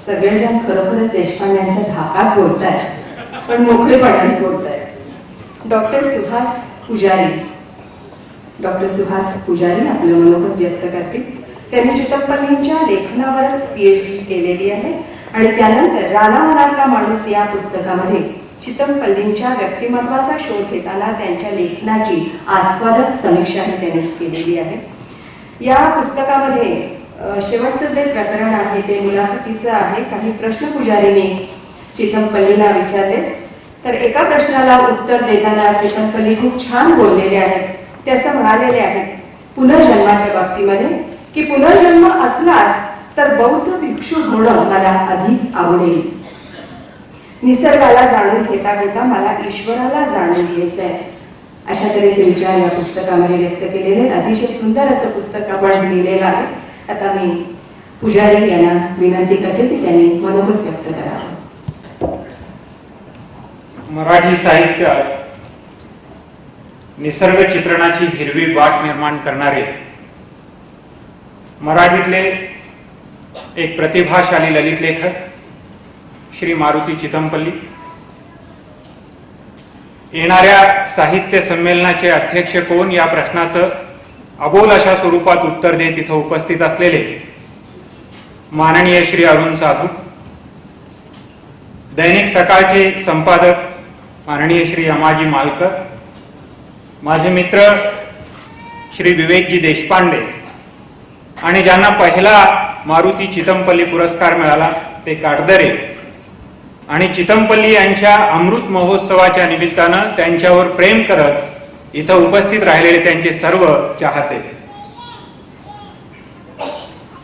सगळेजण खरोखरच देशपांड्यांच्या धाकात बोलतायत, पण मोकळेपणाने बोलतायत. डॉक्टर सुहास पुजारी आपलं मनोगत व्यक्त करतील. त्यांनी चितमपल्लींच्या लेखनावरच PhD केलेली आहे आणि त्यानंतर राणा मनातला माणूस या पुस्तकामध्ये चितमपल्लींच्या व्यक्तिमत्वाचा शोध घेताना त्यांच्या लेखनाची आस्वादक समीक्षाही त्यांनी केलेली आहे. या पुस्तकामध्ये शेवटचं जे प्रकरण आहे ते मुलाखतीचं आहे. काही प्रश्न पुजारीने चितमपल्लीला विचारले, तर एका प्रश्नाला उत्तर देताना चितमपल्ली खूप छान बोललेले आहेत. ते असं म्हणालेले आहेत पुनर्जन्माच्या बाबतीमध्ये की पुनर्जन्म असलाच तर बौद्ध भिक्षू होणं मला अधिक आवडेल. निसर्गाला जाणून घेता घेता मला ईश्वराला जाणून घ्यायचं आहे. अशा तऱ्हेचे विचार या पुस्तकामध्ये व्यक्त केलेले. अतिशय सुंदर असं पुस्तक आपण लिहिलेलं आहे. आता मी पुजारी यांना विनंती करते की त्यांनी मनोगत व्यक्त करावं. मराठी साहित्यात निसर्ग चित्रणाची हिरवी वाट निर्माण करणारे मराठीतले एक प्रतिभाशाली ललित लेखक श्री मारुती चितमपल्ली येणाऱ्या साहित्य संमेलनाचे अध्यक्ष कोण या प्रश्नाचं अबोल अशा स्वरूपात उत्तर देत इथं उपस्थित असलेले माननीय श्री अरुण साधू, दैनिक सकाळचे संपादक माननीय श्री अमाजी मालकर, माझे मित्र श्री विवेकजी देशपांडे आणि ज्यांना पहिला मारुती चितमपल्ली पुरस्कार मिळाला ते काटदरे आणि चितमपल्ली यांच्या अमृत महोत्सवाच्या निमित्तानं त्यांच्यावर प्रेम करत इथं उपस्थित राहिलेले त्यांचे सर्व चाहते.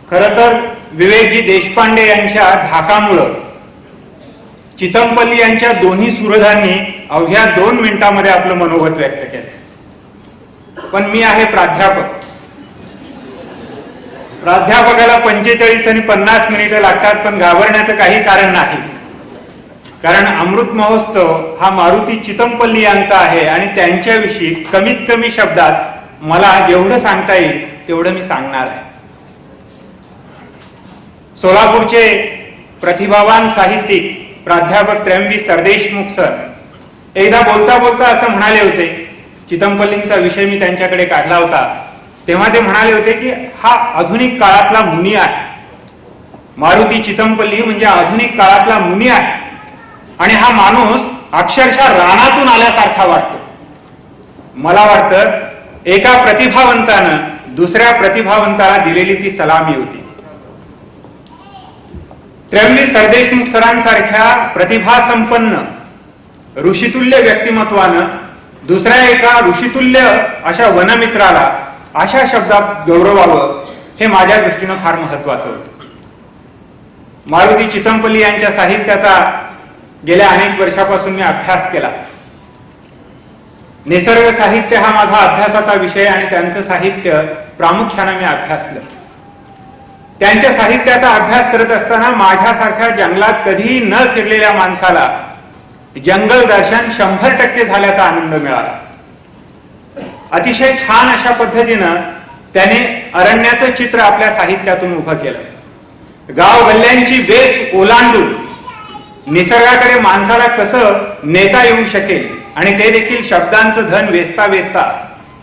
खरं तर विवेकजी देशपांडे यांच्या धाकामुळं चितमपल्ली यांच्या दोन्ही सुहृदांनी अवघ्या 2 मिनिटांमध्ये आपलं मनोगत व्यक्त केलं. पण मी आहे प्राध्यापकाला 45 आणि 50 मिनिटं लागतात, पण घाबरण्याचं काही कारण नाही. कारण अमृत महोत्सव हा मारुती चितमपल्ली यांचा आहे आणि त्यांच्याविषयी कमीत कमी शब्दात मला जेवढं सांगता येईल तेवढं मी सांगणार आहे. सोलापूरचे प्रतिभावान साहित्यिक प्राध्यापक त्र्यंबी सरदेशमुख सर एकदा बोलता बोलता असं म्हणाले होते, चितमपल्लींचा विषय मी त्यांच्याकडे काढला होता तेव्हा ते म्हणाले होते की हा आधुनिक काळातला मुनी आहे. मारुती चितमपल्ली म्हणजे आधुनिक काळातला मुनी आहे आणि हा माणूस अक्षरशः रानातून आल्यासारखा वाटतो. मला वाटतं एका प्रतिभावंतानं दुसऱ्या प्रतिभावंताला दिलेली ती सलामी होती. त्र्यंबी सरदेशमुख सरांसारख्या प्रतिभासंपन्न ऋषितुल्य व्यक्तिमत्वानं दुसऱ्या एका ऋषितुल्य अशा वनमित्राला अशा शब्दात गौरवावं हे माझ्या दृष्टीनं फार महत्वाचं होतं. मारुती चितमपल्ली यांच्या साहित्याचा गेल्या अनेक वर्षापासून मी अभ्यास केला. निसर्ग साहित्य हा माझा अभ्यासाचा विषय आणि त्यांचं साहित्य प्रामुख्याने मी अभ्यासलं. त्यांच्या साहित्याचा अभ्यास करत असताना माझ्यासारख्या जंगलात कधीही न फिरलेल्या माणसाला जंगल दर्शन 100% झाल्याचा आनंद मिळाला. अतिशय छान अशा पद्धतीनं त्याने अरण्याचं चित्र आपल्या साहित्यातून उभं केलं. गाव गल्ल्यांची बेस ओलांडून निसर्गाकडे माणसाला कसं नेता येऊ शकेल आणि ते देखील शब्दांचं धन वेचता वेचता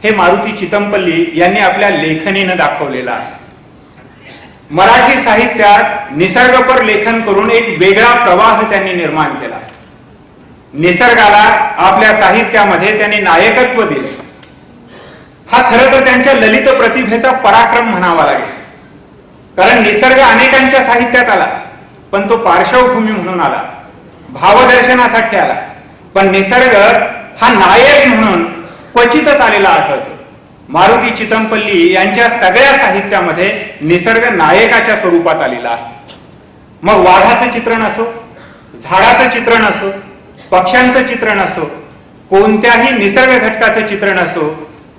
हे मारुती चितमपल्ली यांनी आपल्या लेखणीनं दाखवलेलं आहे. मराठी साहित्यात निसर्गपर लेखन करून एक वेगळा प्रवाह त्यांनी निर्माण केला. निसर्गाला आपल्या साहित्यामध्ये त्यांनी नायकत्व दिले. हा खरं तर त्यांच्या ललित प्रतिभेचा पराक्रम म्हणावा लागेल. कारण निसर्ग अनेकांच्या साहित्यात आला पण तो पार्श्वभूमी म्हणून आला, भावदर्शनासाठी आला. पण निसर्ग हा नायक म्हणून क्वचितच आलेला आढळतो. मारुती चितमपल्ली यांच्या सगळ्या साहित्यामध्ये निसर्ग नायकाच्या स्वरूपात आलेला आहे. मग वाघाचं चित्रण असो, झाडाचं चित्रण असो, पक्ष्यांचं चित्रण असो, कोणत्याही निसर्ग घटकाचं चित्रण असो,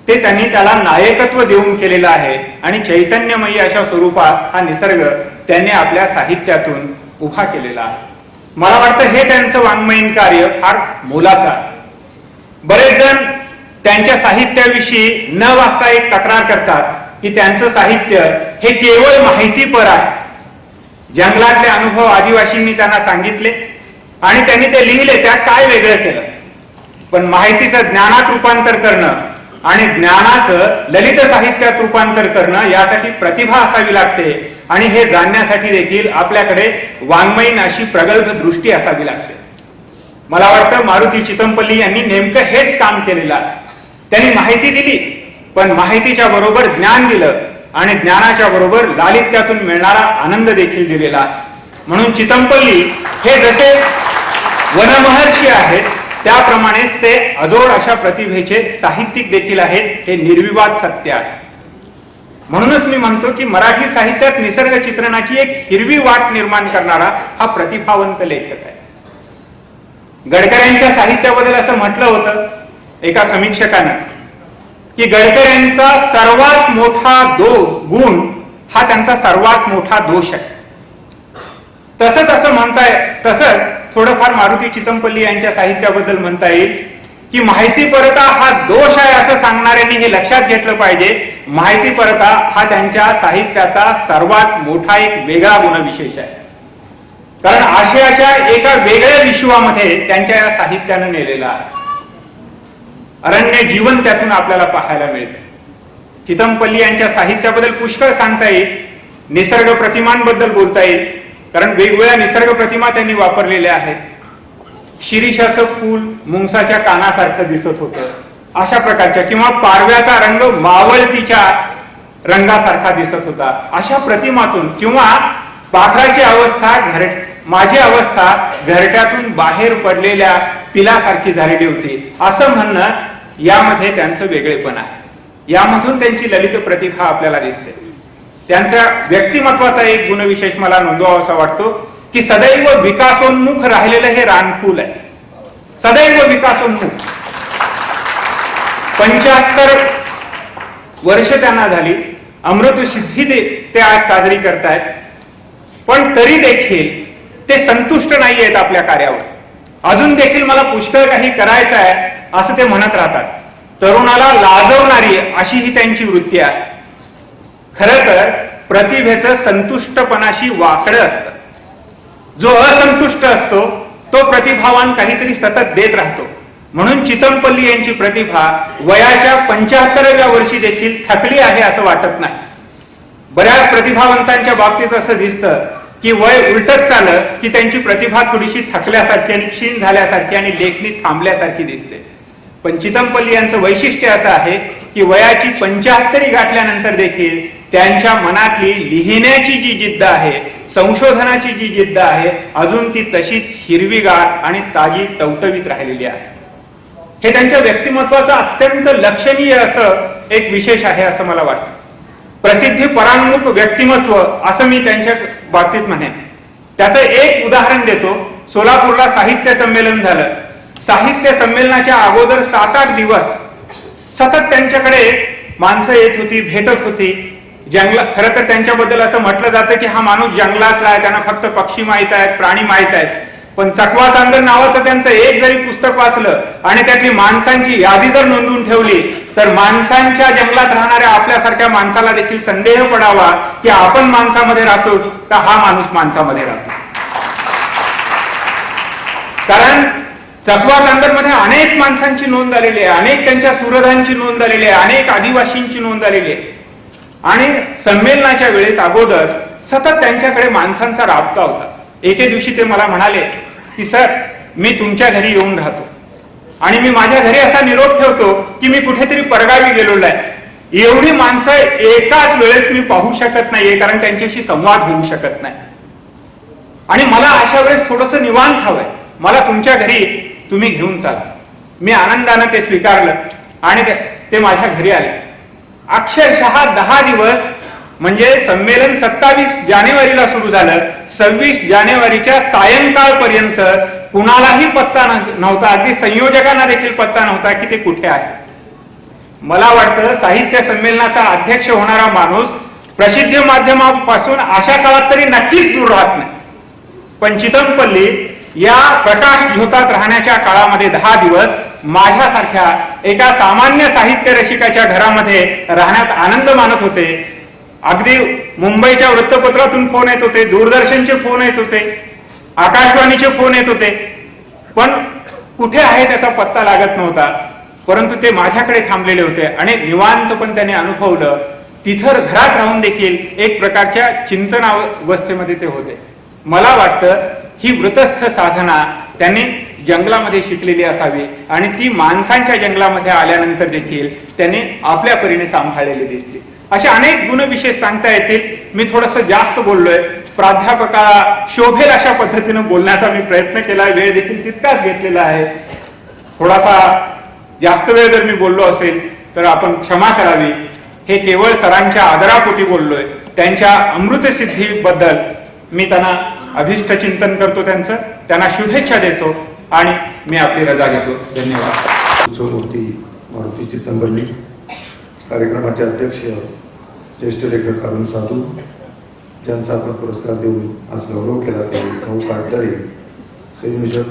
ते त्यांनी त्याला नायकत्व देऊन केलेलं आहे आणि चैतन्यमयी अशा स्वरूपात हा निसर्ग त्यांनी आपल्या साहित्यातून उभा केलेला आहे. मला वाटतं हे त्यांचं वाङ्मयीन कार्य फार मोलाचं आहे. बरेच जण त्यांच्या साहित्याविषयी न वाचता एक तक्रार करतात की त्यांचं साहित्य हे केवळ माहितीपर आहे. जंगलातले अनुभव आदिवासींनी त्यांना सांगितले आणि त्यांनी ते लिहिले, त्यात काय वेगळं केलं. पण माहितीचं ज्ञानात रूपांतर करणं आणि ज्ञानाचं ललित साहित्यात रूपांतर करणं यासाठी प्रतिभा असावी लागते आणि हे जाणण्यासाठी देखील आपल्याकडे वाङ्मयीन अशी प्रगल्भ दृष्टी असावी लागते. मला वाटतं मारुती चितमपल्ली यांनी नेमकं हेच काम केलेलं आहे. त्यांनी माहिती दिली, पण माहितीच्या बरोबर ज्ञान दिलं आणि ज्ञानाच्या बरोबर लालित्यातून मिळणारा आनंद देखील दिलेला आहे. म्हणून चितमपल्ली हे जसे वनमहर्षी आहेत त्याप्रमाणेच ते अजोड अशा प्रतिभेचे साहित्यिक देखील आहेत, हे निर्विवाद सत्य आहे. म्हणूनच मी म्हणतो की मराठी साहित्यात निसर्ग चित्रणाची एक हिरवी वाट निर्माण करणारा हा प्रतिभावंत लेखक आहे. गडकऱ्यांच्या साहित्याबद्दल असं म्हटलं होतं एका समीक्षकानं की गडकऱ्यांचा सर्वात मोठा गुण हा त्यांचा सर्वात मोठा दोष आहे. तसंच असं तसंच थोडंफार मारुती चितमपल्ली यांच्या साहित्याबद्दल म्हणता येईल की माहितीपरता हा दोष आहे असं सांगणाऱ्यांनी हे लक्षात घेतलं पाहिजे. माहितीपरता हा त्यांच्या साहित्याचा सर्वात मोठा एक वेगळा गुणविशेष आहे. कारण आशयाच्या एका वेगळ्या विश्वामध्ये त्यांच्या या साहित्यानं नेलेला आहे. अरण्य जीवन त्यातून आपल्याला पाहायला मिळते. चितमपल्ली यांच्या साहित्याबद्दल पुष्कळ सांगता येईल. निसर्ग प्रतिमांबद्दल बोलता येईल, कारण वेगवेगळ्या निसर्ग प्रतिमा त्यांनी वापरलेल्या आहेत. शिरीषाचं फूल मुंगसाच्या कानासारखं दिसत होतं अशा प्रकारच्या, किंवा पारव्याचा रंग मावळतीच्या रंगासारखा दिसत होता अशा प्रतिमातून, किंवा पाखराची अवस्था माझी अवस्था घरट्यातून बाहेर पडलेल्या पिलासारखी झालेली होती असं म्हणणं यामध्ये त्यांचं वेगळेपण आहे. यामधून त्यांची ललित प्रतिभा आपल्याला दिसते. त्यांच्या व्यक्तिमत्वाचा एक गुणविशेष मला नोंदवावासा वाटतो की सदैव विकासोन्मुख राहिलेलं हे रानफूल आहे. सदैव विकासोन्मुख. 75 वर्ष त्यांना झाली, अमृत सिद्धी ते आज साजरी करतायत, पण तरी देखील ते संतुष्ट नाही आहेत आपल्या कार्यावर. अजून देखील मला पुष्कळ काही करायचं आहे असं ते म्हणत राहतात. तरुणाला लाजवणारी अशी ही त्यांची वृत्ती आहे. खरं तर प्रतिभेचं संतुष्टपणाशी वाकडं असतं. जो असंतुष्ट असतो तो प्रतिभावान काहीतरी सतत देत राहतो. म्हणून चितमपल्ली यांची प्रतिभा वयाच्या 75व्या वर्षी देखील थकली आहे असं वाटत नाही. बऱ्याच प्रतिभावंतांच्या बाबतीत असं दिसतं की वय उलटत चाललं की त्यांची प्रतिभा थोडीशी थकल्यासारखी आणि क्षीण झाल्यासारखी आणि लेखणी थांबल्यासारखी दिसते. पण चितमपल्ली यांचं वैशिष्ट्य असं आहे की वयाची 75 गाठल्यानंतर देखील त्यांच्या मनातली लिहिण्याची जी जिद्द आहे, संशोधनाची जी जिद्द आहे, अजून ती तशीच हिरवीगार आणि ताजी टवटवीत राहिलेली आहे. हे त्यांच्या व्यक्तिमत्वाचं अत्यंत लक्षणीय असं एक विशेष आहे असं मला वाटतं. प्रसिद्धी परांमुख व्यक्तिमत्व असं मी त्यांच्या बाबतीत म्हणेन. त्याचं एक उदाहरण देतो. सोलापूरला साहित्य संमेलन झालं. साहित्य संमेलनाच्या अगोदर 7-8 दिवस सतत त्यांच्याकडे माणसं येत होती, भेटत होती. खरं तर त्यांच्याबद्दल असं म्हटलं जातं की हा माणूस जंगलातला आहे, त्यांना फक्त पक्षी माहित आहेत, प्राणी माहित आहेत. पण चकवा चांदर नावाचं त्यांचं एक जरी पुस्तक वाचलं आणि त्यातली माणसांची यादी जर नोंदवून ठेवली तर माणसांच्या जंगलात राहणाऱ्या आपल्यासारख्या माणसाला देखील संदेह पडावा की आपण माणसामध्ये राहतो का हा माणूस माणसामध्ये राहतो. कारण चकवा चांदरमध्ये अनेक माणसांची नोंद आलेली आहे, अनेक त्यांच्या सुरधांची नोंद आलेली आहे, अनेक आदिवासींची नोंद आलेली आहे. आणि संमेलनाच्या वेळेस अगोदर सतत त्यांच्याकडे माणसांचा राबता होता. एके दिवशी ते मला म्हणाले की सर, मी तुमच्या घरी येऊन राहतो आणि मी माझ्या घरी असा निरोप ठेवतो की मी कुठेतरी परगावी गेलेलो आहे. एवढी माणसं एकाच वेळेस मी पाहू शकत नाहीये, कारण त्यांच्याशी संवाद होऊ शकत नाही. आणि मला अशा वेळेस थोडंसं निवांत हवंय, मला तुमच्या घरी तुम्ही घेऊन चाला. मी आनंदानं ते स्वीकारलं आणि ते माझ्या घरी आले. अक्षरशः 10 दिवस, म्हणजे संमेलन 27 जानेवारीला सुरू झालं, 26 जानेवारीच्या सायंकाळपर्यंत कुणालाही पत्ता नव्हता, अगदी संयोजकांना देखील पत्ता नव्हता की ते कुठे आहे. मला वाटतं साहित्य संमेलनाचा अध्यक्ष होणारा माणूस प्रसिद्धी माध्यमापासून अशा काळात तरी नक्कीच दूर राहत नाही. पण चितमपल्ली या प्रकाश झोतात राहण्याच्या काळामध्ये 10 दिवस माझ्यासारख्या एका सामान्य साहित्य रसिकाच्या घरामध्ये राहण्यात आनंद मानत होते. अगदी मुंबईच्या वृत्तपत्रातून फोन येत होते, दूरदर्शनचे फोन येत होते, आकाशवाणीचे फोन येत होते, पण कुठे आहे त्याचा पत्ता लागत नव्हता. परंतु ते माझ्याकडे थांबलेले होते आणि निवांत पण त्यांनी अनुभवलं. तिथं घरात राहून देखील एक प्रकारच्या चिंतनावस्थेमध्ये ते होते. मला वाटतं ही वृतस्थ साधना त्यांनी जंगलामध्ये शिकलेली असावी आणि ती माणसांच्या जंगलामध्ये आल्यानंतर देखील त्यांनी आपल्या परीने सांभाळलेली दिसते. असे अनेक गुणविशेष सांगता येतील. मी थोडस जास्त बोललोय. प्राध्यापकाला शोभेल अशा पद्धतीने बोलण्याचा मी प्रयत्न केला. वेळ देखील तितकाच घेतलेला आहे. थोडासा जास्त वेळ जर मी बोललो असेल तर आपण क्षमा करावी. हे केवळ सरांच्या आदरापोटी बोललोय. त्यांच्या अमृतसिद्धीबद्दल मी त्यांना अभिष्ट चिंतन करतो, त्यांना शुभेच्छा देतो आणि मी आपली रजा घेतो. धन्यवाद. उत्सवमूर्ती मारुती चित्तमपल्ली, कार्यक्रमाचे अध्यक्ष ज्येष्ठ लेखक अरुण साधू, ज्यांचा आपण पुरस्कार देऊन आज गौरव केला ते भाऊ काटदरे, संयोजक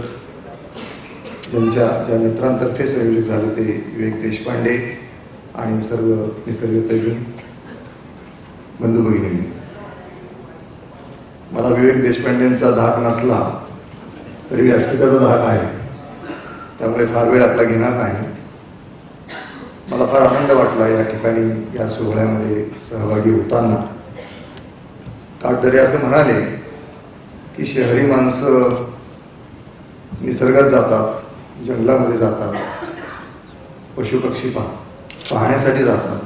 ज्या मित्रांतर्फे संयोजक झाले ते विवेक देशपांडे आणि सर्व निसर्गप्रेमी बंधू भगिनी. मला विवेक देशपांडेंचा धाक नसला तरी व्यासपीठाचा धाक आहे, त्यामुळे फार वेळ आपला घेणार नाही. मला फार आनंद वाटला या ठिकाणी या सोहळ्यामध्ये सहभागी होताना. काटदरे असं म्हणाले की शहरी माणसं निसर्गात जातात, जंगलामध्ये जातात, पशुपक्षी पाहण्यासाठी जातात,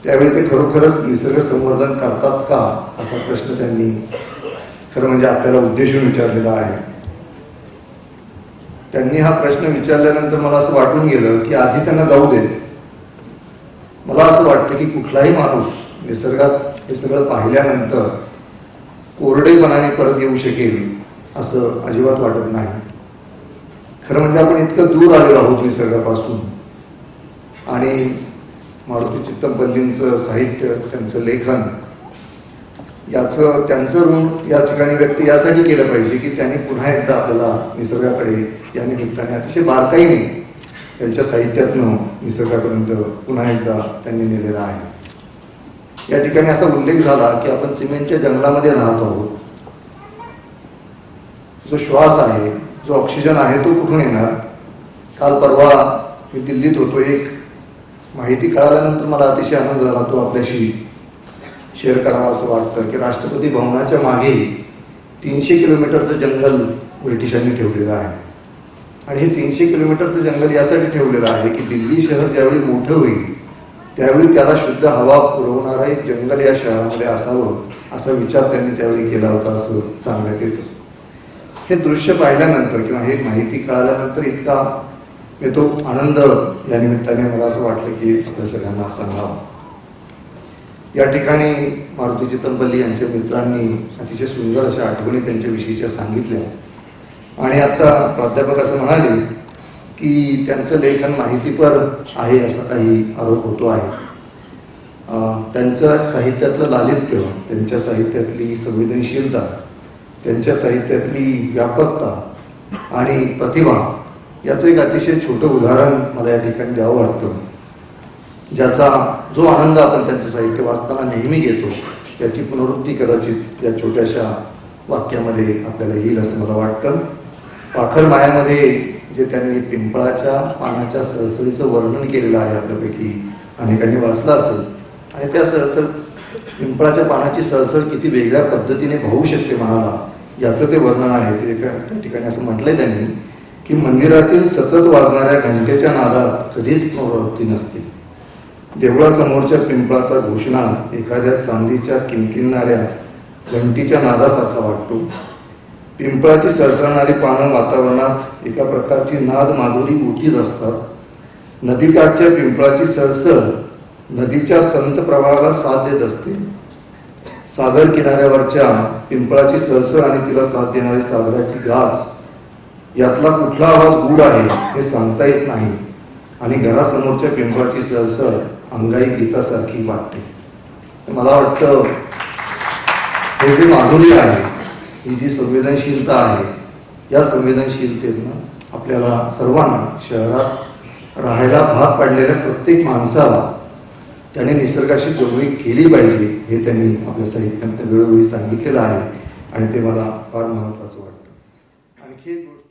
त्यावेळी ते खरोखरच निसर्ग संवर्धन करतात का असा प्रश्न त्यांनी खरं म्हणजे आपल्याला उद्देशून विचारलेला आहे. त्यांनी हा प्रश्न विचारल्यानंतर मला असं वाटून गेलं की आधी त्यांना जाऊ देत. मला असं वाटतं की कुठलाही माणूस निसर्गात हे सगळं पाहिल्यानंतर कोरडेपणाने परत येऊ शकेल असं अजिबात वाटत नाही. खरं म्हणजे आपण इतकं दूर आलेलो आहोत निसर्गापासून. आणि मारुती चित्तमपल्लींचं साहित्य, त्यांचं लेखन, त्यांचं ऋण या ठिकाणी व्यक्त यासाठी केलं पाहिजे की त्यांनी पुन्हा एकदा आपल्याला निसर्गाकडे या निमित्ताने अतिशय बारकाईने त्यांच्या साहित्यातनं निसर्गापर्यंत पुन्हा एकदा त्यांनी नेलेला आहे. या ठिकाणी असा उल्लेख झाला की आपण सिमेंटच्या जंगलामध्ये राहत आहोत. जो श्वास आहे, जो ऑक्सिजन आहे तो कुठून येणार? काल परवा मी दिल्लीत होतो. एक माहिती कळाल्यानंतर मला अतिशय आनंद झाला. तो आपल्याशी शेअर करावा असं वाटतं की राष्ट्रपती भवनाच्या मागे 300 किलोमीटरचं जंगल ब्रिटिशांनी ठेवलेलं आहे. आणि हे 300 किलोमीटरचं जंगल यासाठी ठेवलेलं आहे की दिल्ली शहर ज्यावेळी मोठं होईल त्यावेळी त्याला शुद्ध हवा पुरवणारं एक जंगल या शहरामध्ये असावं असा विचार त्यांनी त्यावेळी केला होता असं सांगण्यात येतं. हे दृश्य पाहिल्यानंतर किंवा हे माहिती कळाल्यानंतर इतका येतो आनंद या निमित्ताने मला असं वाटलं की आपल्या सगळ्यांना सांगावं. या ठिकाणी मारुती चित्तमपल्ली यांच्या मित्रांनी अतिशय सुंदर अशा आठवणी त्यांच्याविषयीच्या सांगितल्या. आणि आता प्राध्यापक असं म्हणाले की त्यांचं लेखन माहितीपर आहे असा काही आरोप होतो आहे. त्यांच्या साहित्यातलं लालित्य, त्यांच्या साहित्यातली संवेदनशीलता, त्यांच्या साहित्यातली व्यापकता आणि प्रतिभा याचं एक अतिशय छोटं उदाहरण मला या ठिकाणी द्यावं वाटतं. ज्याचा जो आनंद आपण त्यांचं साहित्य वाचताना नेहमी घेतो त्याची पुनरुक्ती कदाचित या छोट्याशा वाक्यामध्ये आपल्याला येईल असं मला वाटतं. पाखर मायामध्ये जे त्यांनी पिंपळाच्या पानाच्या सळसळीचं वर्णन केलेलं आहे आपल्यापैकी अनेकांनी वाचलं असेल. आणि त्या सळसळ पिंपळाच्या पानाची सळसळ किती वेगळ्या पद्धतीने भावू शकते मनाला याचं ते वर्णन आहे. ते त्या ठिकाणी असं म्हटलंय त्यांनी की मंदिरातील सतत वाजणाऱ्या घंटेच्या नादात कधीच प्रवृत्ती नसते. देवळासमोरच्या पिंपळाचा घोषणा एखाद्या चांदीच्या किंकिणणाऱ्या घंटीच्या नादासारखा वाटतो. पिंपळाची सळसळणारी पानं वातावरणात एका प्रकारची नाद माधुरी उठीत असतात. नदीकाठच्या पिंपळाची सळसळ नदीच्या संत प्रवाहाला साथ देत असते. सागर किनाऱ्यावरच्या पिंपळाची सळसळ आणि तिला साथ देणारी सागराची गाज यातला कुठला आवाज गूढ आहे हे सांगता येत नाही. आणि घरासमोरच्या पिंपळाची सळसळ अंगाई गीतासारखी वाटते. मला वाटतं हे जे माधुर्य आहे, ही जी संवेदनशीलता आहे, या संवेदनशीलतेनं आपल्याला सर्वांना शहरात राहायला भाग पाडलेल्या प्रत्येक माणसाला त्याने निसर्गाशी जवळीक केली पाहिजे हे त्यांनी आपल्या साहित्यात वेळोवेळी सांगितलेलं आहे आणि ते मला फार महत्त्वाचं वाटतं. आणखी एक गोष्ट